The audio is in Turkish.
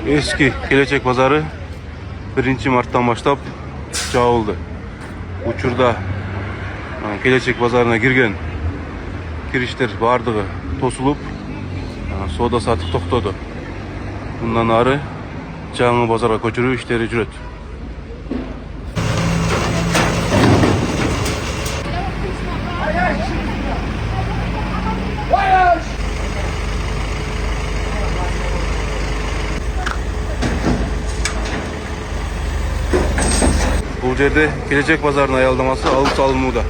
Eski Gelecek Pazarı 1 Mart'tan başlap жабылды. Учурда Gelecek Pazarına girген kirişler бардыгы тосулуп, соода сатык токтоду. Bundan ары жаңы базарга көчүрүү иштери жүрөт. Bu жерде Gelecek Pazarının ayaldaması alıp salınууда.